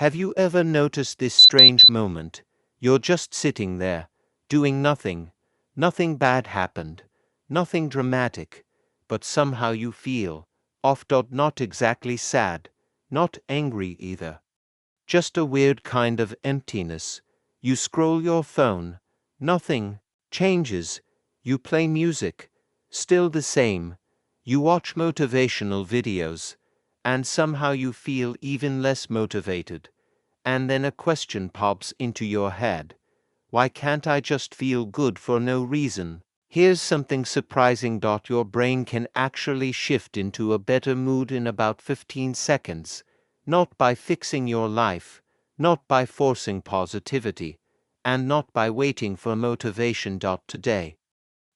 Have you ever noticed this strange moment? You're just sitting there, doing nothing. Nothing bad happened, nothing dramatic, but somehow you feel off. Not exactly sad, not angry either. Just a weird kind of emptiness. You scroll your phone, nothing changes. You play music, still the same. You watch motivational videos, and somehow you feel even less motivated. And then a question pops into your head. Why can't I just feel good for no reason? Here's something surprising. Your brain can actually shift into a better mood in about 15 seconds. Not by fixing your life, not by forcing positivity, and not by waiting for motivation. Today,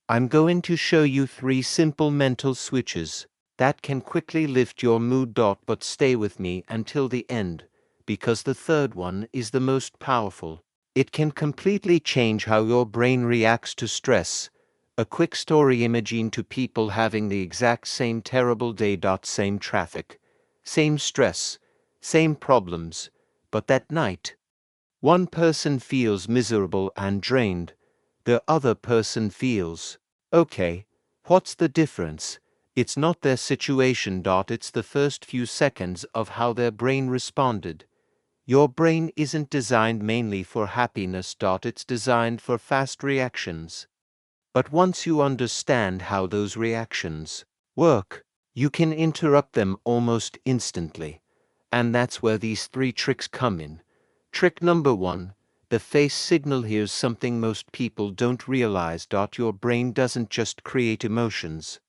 I'm going to show you 3 simple mental switches that can quickly lift your mood. But stay with me until the end, because the third one is the most powerful. It can completely change how your brain reacts to stress. A quick story: imagine two people having the exact same terrible day. Same traffic, same stress, same problems. But that night, one person feels miserable and drained. The other person feels okay. What's the difference? It's not their situation. It's the first few seconds of how their brain responded. Your brain isn't designed mainly for happiness. It's designed for fast reactions. But once you understand how those reactions work, you can interrupt them almost instantly. And that's where these 3 tricks come in. Trick number 1, the face signal. Here's something most people don't realize. Your brain doesn't just create emotions.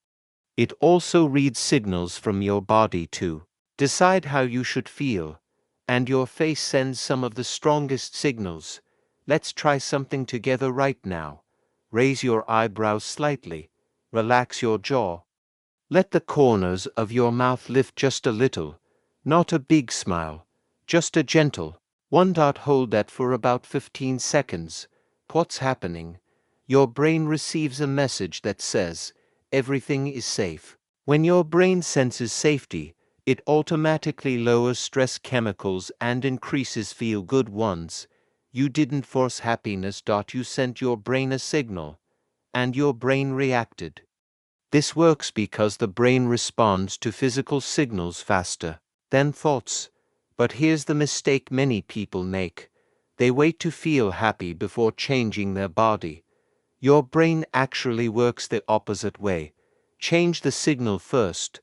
It also reads signals from your body to decide how you should feel. And your face sends some of the strongest signals. Let's try something together right now. Raise your eyebrows slightly. Relax your jaw. Let the corners of your mouth lift just a little. Not a big smile, just a gentle one. Hold that for about 15 seconds. What's happening? Your brain receives a message that says, everything is safe. When your brain senses safety, it automatically lowers stress chemicals and increases feel-good ones. You didn't force happiness. You sent your brain a signal, and your brain reacted. This works because the brain responds to physical signals faster than thoughts. But here's the mistake many people make. They wait to feel happy before changing their body. Your brain actually works the opposite way. Change the signal first.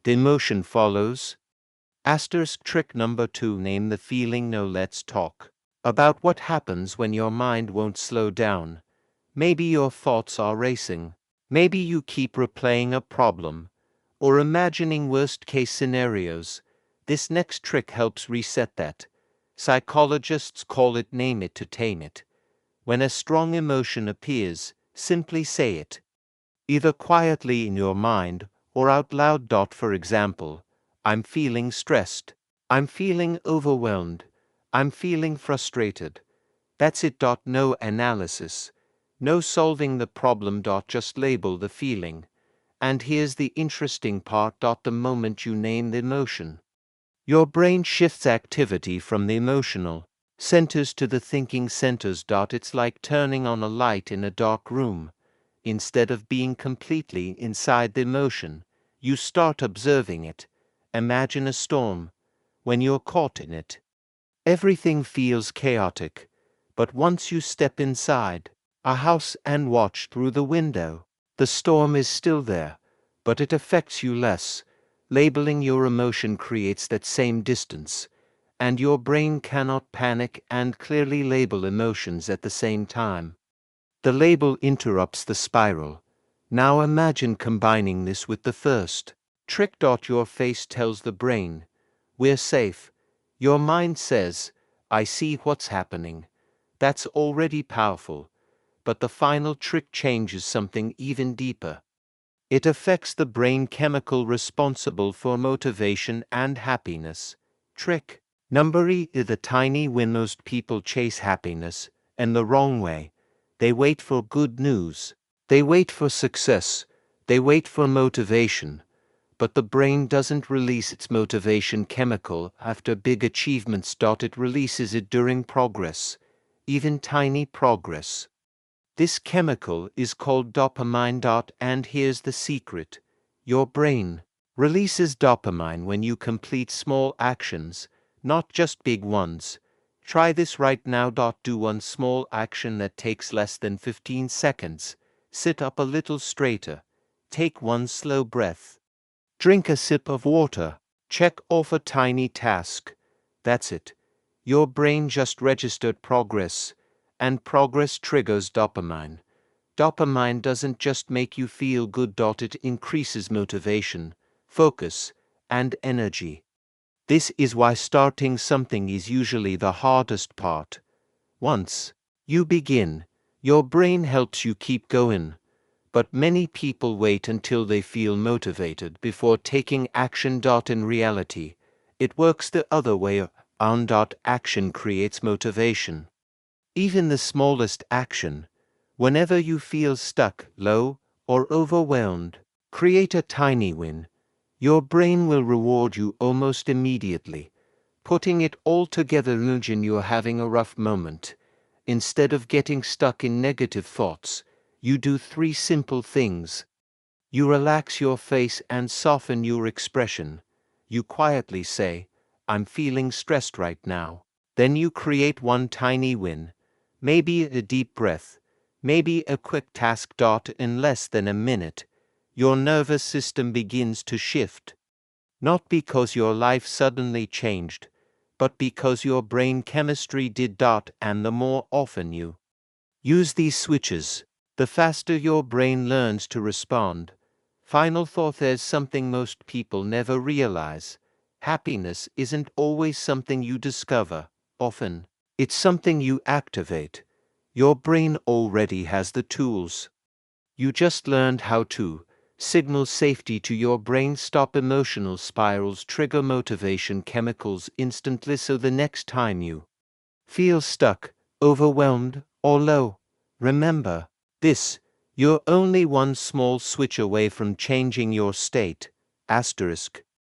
The emotion follows. Asterisk trick number 2, name the feeling. Now let's talk about what happens when your mind won't slow down. Maybe your thoughts are racing. Maybe you keep replaying a problem or imagining worst-case scenarios. This next trick helps reset that. Psychologists call it name it to tame it. When a strong emotion appears, simply say it, either quietly in your mind or out loud. For example, I'm feeling stressed. I'm feeling overwhelmed. I'm feeling frustrated. That's it. No analysis. No solving the problem. Just label the feeling. And here's the interesting part. The moment you name the emotion, your brain shifts activity from the emotional centers to the thinking centers. It's like turning on a light in a dark room. Instead of being completely inside the emotion, you start observing it. Imagine a storm. When you're caught in it, everything feels chaotic. But once you step inside a house and watch through the window, the storm is still there, but it affects you less. Labeling your emotion creates that same distance, and your brain cannot panic and clearly label emotions at the same time. The label interrupts the spiral. Now imagine combining this with the first trick. Your face tells the brain, we're safe. Your mind says, I see what's happening. That's already powerful. But the final trick changes something even deeper. It affects the brain chemical responsible for motivation and happiness. Trick number E is the tiny win. Most people chase happiness in the wrong way. They wait for good news. They wait for success. They wait for motivation. but the brain doesn't release its motivation chemical after big achievements. It releases it during progress, even tiny progress. This chemical is called dopamine. And here's the secret: your brain releases dopamine when you complete small actions, not just big ones. Try this right now. Do one small action that takes less than 15 seconds. Sit up a little straighter. Take one slow breath. Drink a sip of water. Check off a tiny task. That's it. Your brain just registered progress, and progress triggers dopamine. Dopamine doesn't just make you feel good. It increases motivation, focus, and energy. This is why starting something is usually the hardest part. Once you begin, your brain helps you keep going. But many people wait until they feel motivated before taking action. In reality, it works the other way around. Action creates motivation. Even the smallest action, whenever you feel stuck, low, or overwhelmed, create a tiny win. Your brain will reward you almost immediately. Putting it all together, imagine you're having a rough moment. Instead of getting stuck in negative thoughts, you do three simple things. You relax your face and soften your expression. You quietly say, "I'm feeling stressed right now." Then you create one tiny win. Maybe a deep breath. Maybe a quick task. In less than a minute, your nervous system begins to shift. Not because your life suddenly changed, but because your brain chemistry did. And the more often you use these switches, the faster your brain learns to respond. Final thought: there's something most people never realize. Happiness isn't always something you discover. Often, it's something you activate. Your brain already has the tools. You just learned how to signal safety to your brain, stop emotional spirals, trigger motivation chemicals instantly. So the next time you feel stuck, overwhelmed, or low, remember this: you're only one small switch away from changing your state. Asterisk.